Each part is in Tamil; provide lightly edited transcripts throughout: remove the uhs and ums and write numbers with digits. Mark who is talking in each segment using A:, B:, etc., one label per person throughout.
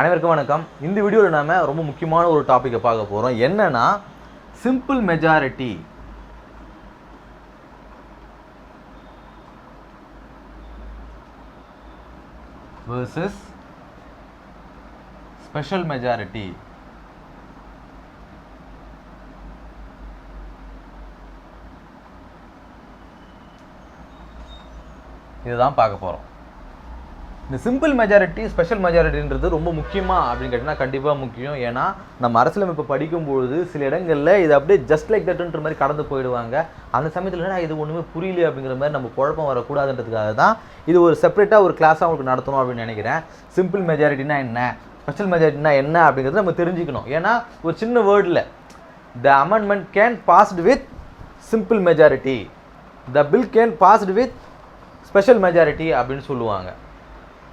A: அனைவருக்கும் வணக்கம். இந்த வீடியோவில் நாம ரொம்ப முக்கியமான ஒரு டாபிக்கை பார்க்க போகிறோம். என்னன்னா simple majority versus special majority. இதுதான் பார்க்க போகிறோம். இந்த சிம்பிள் மெஜாரிட்டி ஸ்பெஷல் மெஜாரிட்டின்றது ரொம்ப முக்கியமா அப்படின்னு கேட்டிங்கன்னா கண்டிப்பாக முக்கியம். ஏன்னா நம்ம அரசியலமைப்பு படிக்கும்பொழுது சில இடங்களில் இது அப்படியே ஜஸ்ட் லைக் தட்ன்ற மாதிரி கடந்து போயிடுவாங்க. அந்த சமயத்தில் இது ஒன்றுமே புரியல அப்படிங்கிற மாதிரி நம்ம குழப்பம் வரக்கூடாதுன்றதுக்காக தான் இது ஒரு செப்பரேட்டாக ஒரு கிளாஸாக உங்களுக்கு நடத்தணும் அப்படின்னு நினைக்கிறேன். சிம்பிள் மெஜாரிட்டினா என்ன, ஸ்பெஷல் மெஜாரிட்டினா என்ன அப்படிங்கிறத நம்ம தெரிஞ்சுக்கணும். ஏன்னா ஒரு சின்ன வேர்டில் the amendment can passed with simple majority, the bill can passed with special majority அப்படின்னு சொல்லுவாங்க.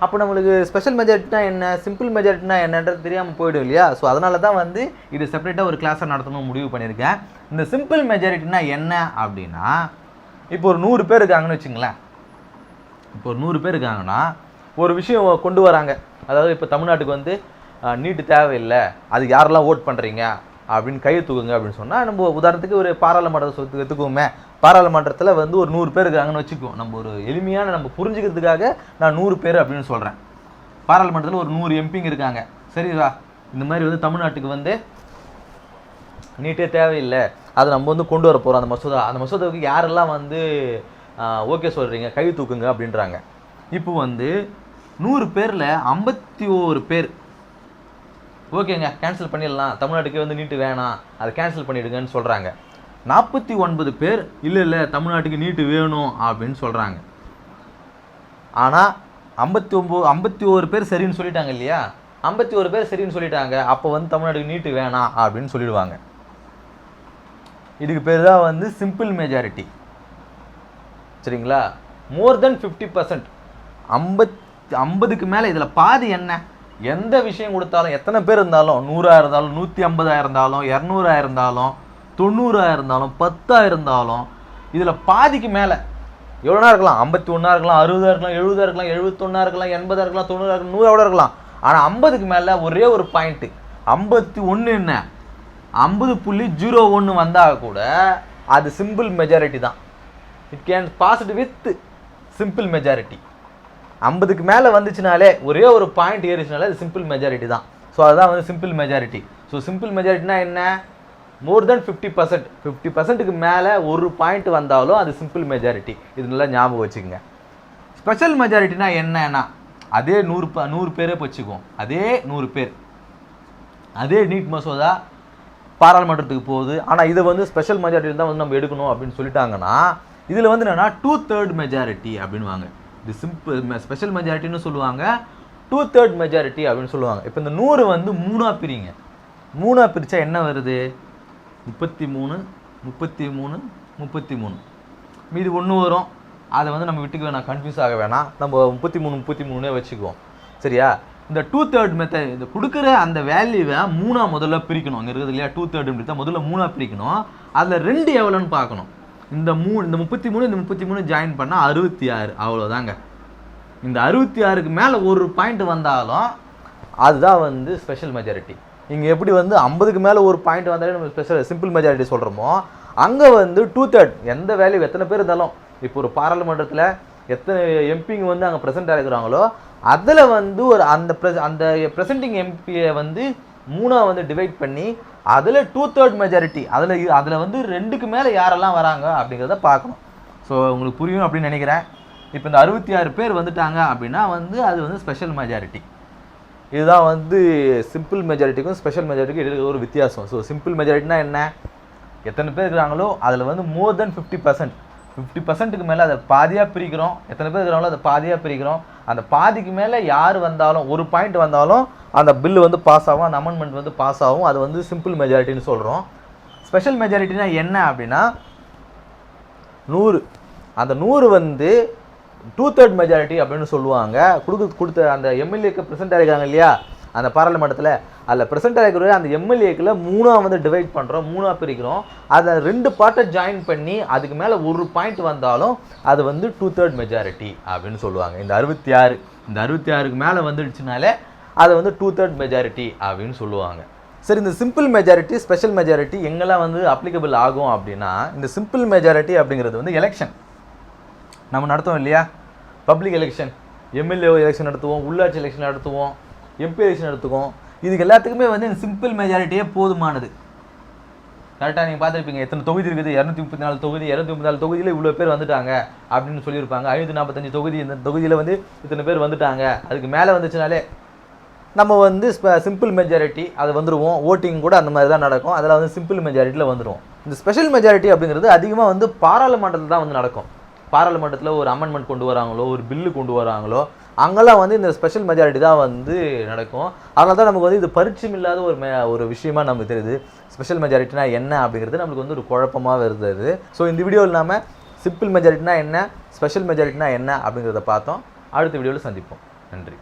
A: அப்போ நம்மளுக்கு ஸ்பெஷல் மெஜாரிட்டினா என்ன, சிம்பிள் மெஜாரிட்டினா என்னன்றது தெரியாமல் போய்டும் இல்லையா? ஸோ அதனால தான் இது செப்பரேட்டாக ஒரு கிளாஸாக நடத்தணும் முடிவு பண்ணியிருக்கேன். இந்த சிம்பிள் மெஜாரிட்டினா என்ன அப்படின்னா, இப்போ ஒரு 100 பேர் இருக்காங்கன்னு வச்சுங்களேன். இப்போ ஒரு 100 பேர் இருக்காங்கன்னா ஒரு விஷயம் கொண்டு வராங்க. அதாவது இப்போ தமிழ்நாட்டுக்கு நீட்டு தேவையில்லை, அதுக்கு யாரெல்லாம் ஓட் பண்ணுறீங்க அப்படின்னு கையை தூக்குங்க அப்படின்னு சொன்னால், நம்ம உதாரணத்துக்கு ஒரு பாராளுமன்றத்தை எடுத்துக்குவோமே. பாராளுமன்றத்தில் ஒரு 100 பேர் இருக்காங்கன்னு வச்சுக்குவோம். நம்ம ஒரு எளிமையான நம்ம புரிஞ்சுக்கிறதுக்காக நான் 100 பேர் அப்படின்னு சொல்கிறேன். பாராளுமன்றத்தில் ஒரு 100 எம்பிங்க இருக்காங்க. சரிவா? இந்த மாதிரி தமிழ்நாட்டுக்கு நீட்டே தேவையில்லை, அதை நம்ம கொண்டு வர போகிறோம் அந்த மசோதா. அந்த மசோதாவுக்கு யாரெல்லாம் ஓகே சொல்கிறீங்க, கை தூக்குங்க அப்படின்றாங்க. இப்போ 100 பேரில் 51 பேர் ஓகேங்க கேன்சல் பண்ணிடலாம், தமிழ்நாட்டுக்கு நீட்டு வேணாம், அதை கேன்சல் பண்ணிவிடுங்கன்னு சொல்கிறாங்க. 49 பேர் இல்லை தமிழ்நாட்டுக்கு நீட்டு வேணும் அப்படின்னு சொல்கிறாங்க. ஆனால் 51 பேர் சரின்னு சொல்லிட்டாங்க இல்லையா? 51 பேர் சரின்னு சொல்லிட்டாங்க. அப்போ தமிழ்நாட்டுக்கு நீட்டு வேணாம் அப்படின்னு சொல்லிடுவாங்க. இதுக்கு பேர் தான் சிம்பிள் மெஜாரிட்டி. சரிங்களா? மோர் தென் 50%, 50க்கு மேலே. இதில் பாதி என்ன, எந்த விஷயம் கொடுத்தாலும், எத்தனை பேர் இருந்தாலும், 100 இருந்தாலும், 150 இருந்தாலும், 200 இருந்தாலும், 90 இருந்தாலும், 10 இருந்தாலும், இதில் பாதிக்கு மேலே எவ்வளோனா இருக்கலாம். 51 இருக்கலாம், 60 இருக்கலாம், 70 இருக்கலாம், 71 இருக்கலாம், 80 இருக்கலாம், 90 இருக்கலாம், 100 இருக்கலாம். ஆனால் 50க்கு மேலே ஒரே ஒரு பாயிண்ட்டு 51 என்ன 50.01 வந்தால் கூட அது சிம்பிள் மெஜாரிட்டி தான். It can passed with simple majority. 50க்கு மேலே வந்துச்சுனாலே, ஒரே ஒரு பாயிண்ட் ஏறிச்சுனாலே அது சிம்பிள் மெஜாரிட்டி தான். ஸோ அதுதான் சிம்பிள் மெஜாரிட்டி. ஸோ சிம்பிள் மெஜாரிட்டினா என்ன, மோர் தென் 50%, 50%க்கு மேலே ஒரு பாயிண்ட் வந்தாலும் அது சிம்பிள் மெஜாரிட்டி. இது நல்லா ஞாபகம் வச்சுக்கோங்க. ஸ்பெஷல் மெஜாரிட்டினா என்னன்னா, அதே 100 பேரே வச்சுக்குவோம். அதே 100 பேர், அதே நீட் மசோதா பாராளுமன்றத்துக்கு போகுது. ஆனால் இதை ஸ்பெஷல் மெஜாரிட்டி தான் நம்ம எடுக்கணும் அப்படின்னு சொல்லிட்டாங்கன்னா, இதில் என்னென்னா 2/3 மெஜாரிட்டி அப்படின்வாங்க. இது ஸ்பெஷல் மெஜாரிட்டின்னு சொல்லுவாங்க, 2/3 மெஜாரிட்டி அப்படின்னு சொல்லுவாங்க. இப்போ இந்த 100 மூணாக பிரிங்க. மூணாக பிரித்தா என்ன வருது, 33, 33, 33. மீது 1 வரும். அதை நம்ம விட்டுக்க வேணாம், கன்ஃபியூஸ் ஆக வேணாம். நம்ம 33 வச்சுக்குவோம். சரியா? இந்த 2/3 மெத்தட், இது கொடுக்குற அந்த வேல்யூவை 3 முதல்ல பிரிக்கணும். அங்கே இருக்குது இல்லையா, 2/3 பிரித்தா முதல்ல 3 பிரிக்கணும். அதில் 2 எவ்வளோன்னு பார்க்கணும். இந்த 33 இந்த 33 ஜாயின் பண்ணால் 66. அவ்வளோதாங்க. இந்த 66க்கு மேலே ஒரு பாயிண்ட் வந்தாலும் அதுதான் ஸ்பெஷல் மெஜாரிட்டி. இங்கே எப்படி 50க்கு மேலே ஒரு பாயிண்ட் வந்தாலே நம்ம சிம்பிள் மெஜாரிட்டி சொல்கிறோமோ, அங்கே 2/3 எந்த வேல்யூ எத்தனை பேர் இருந்தாலும், இப்போ ஒரு பாராளுமன்றத்தில் எத்தனை எம்பிங்க அங்கே ப்ரெசென்ட் ஆகிக்கிறாங்களோ, அதில் ஒரு அந்த ப்ரெசென்டிங் எம்பியை 3 டிவைட் பண்ணி அதில் 2/3 மெஜாரிட்டி, அதில் 2க்கு மேலே யாரெல்லாம் வராங்க அப்படிங்கிறத பார்க்கணும். ஸோ உங்களுக்கு புரியும் அப்படின்னு நினைக்கிறேன். இப்போ இந்த 66 பேர் வந்துட்டாங்க அப்படின்னா அது ஸ்பெஷல் மெஜாரிட்டி. இதுதான் சிம்பிள் மெஜாரிட்டிக்கும் ஸ்பெஷல் மெஜாரிட்டிக்கும் இருக்கிற ஒரு வித்தியாசம். ஸோ சிம்பிள் மெஜாரிட்டினா என்ன, எத்தனை பேர் இருக்கிறாங்களோ அதில் மோர் தென் 50%, 50%க்கு மேலே அதை பாதியாக பிரிக்கிறோம். எத்தனை பேர் இருக்கிறாங்களோ அதை பாதியாக பிரிக்கிறோம். அந்த பாதிக்கு மேலே யார் வந்தாலும், ஒரு பாயிண்ட் வந்தாலும் அந்த பில்லு பாஸ் ஆகும், அந்த அமெண்ட்மெண்ட் பாஸ் ஆகும். அது சிம்பிள் மெஜாரிட்டின்னு சொல்கிறோம். ஸ்பெஷல் மெஜாரிட்டினா என்ன அப்படின்னா, 100, அந்த 100 2/3 மெஜாரிட்டி அப்படின்னு சொல்லுவாங்க. கொடுத்த அந்த எம்எல்ஏக்கு ப்ரெசென்ட் ஆகிருக்காங்க இல்லையா அந்த பாராளுமன்றத்தில், அதில் ப்ரெசென்ட் ஆகிக்கிற அந்த எம்எல்ஏக்களை 3 டிவைட் பண்ணுறோம், 3 பிரிக்கிறோம். அதை 2 பார்ட்டை ஜாயின் பண்ணி அதுக்கு மேலே ஒரு பாயிண்ட் வந்தாலும் அது 2/3 மெஜாரிட்டி அப்படின்னு சொல்லுவாங்க. இந்த 66 இந்த 66க்கு மேலே வந்துடுச்சுனாலே அதை வந்து 2/3 மெஜாரிட்டி அப்படின்னு சொல்லுவாங்க. சரி, இந்த சிம்பிள் மெஜாரிட்டி ஸ்பெஷல் மெஜாரிட்டி எங்கெல்லாம் வந்து அப்ளிகபிள் ஆகும் அப்படின்னா, இந்த சிம்பிள் மெஜாரிட்டி அப்படிங்கிறது வந்து எலெக்ஷன் நம்ம நடத்துவோம் இல்லையா, பப்ளிக் எலெக்ஷன், எம்எல்ஏ எலெக்ஷன் நடத்துவோம், உள்ளாட்சி எலெக்ஷன் நடத்துவோம், எம்பி எலெக்ஷன் நடத்துவோம். இதுக்கு எல்லாத்துக்குமே வந்து இந்த சிம்பிள் மெஜாரிட்டியே போதுமானது. கரெக்டாக நீங்கள் பார்த்துருப்பீங்க, எத்தனை தொகுதி இருக்குது, 234 தொகுதி, 234 தொகுதியில் இவ்வளோ பேர் வந்துட்டாங்க அப்படின்னு சொல்லியிருப்பாங்க. 545 தொகுதி, இந்த தொகுதியில் வந்து இத்தனை பேர் வந்துட்டாங்க. அதுக்கு மேலே வந்துச்சுனாலே நம்ம வந்து சிம்பிள் மெஜாரிட்டி அது வந்துடுவோம். ஓட்டிங் கூட அந்த மாதிரி தான் நடக்கும். அதில் வந்து சிம்பிள் மெஜாரிட்டியில் வந்துடுவோம். இந்த ஸ்பெஷல் மெஜாரிட்டி அப்படிங்கிறது அதிகமாக வந்து பாராளுமன்றத்தில் தான் வந்து நடக்கும். பாராளுமன்றத்தில் ஒரு அமெண்ட்மெண்ட் கொண்டு வராங்களோ, ஒரு பில்லு கொண்டு வராங்களோ, அங்கெல்லாம் வந்து இந்த ஸ்பெஷல் மெஜாரிட்டி தான் வந்து நடக்கும். அதனால தான் நமக்கு வந்து இது பரிச்சயம் இல்லாத ஒரு விஷயமா நமக்கு தெரியுது. ஸ்பெஷல் மெஜாரிட்டினா என்ன அப்படிங்கிறது நம்மளுக்கு வந்து ஒரு குழப்பமாக வருது. ஸோ இந்த வீடியோவில் நாம சிம்பிள் மெஜாரிட்டினா என்ன, ஸ்பெஷல் மெஜாரிட்டினா என்ன அப்படிங்கிறத பார்த்தோம். அடுத்த வீடியோவில் சந்திப்போம். நன்றி.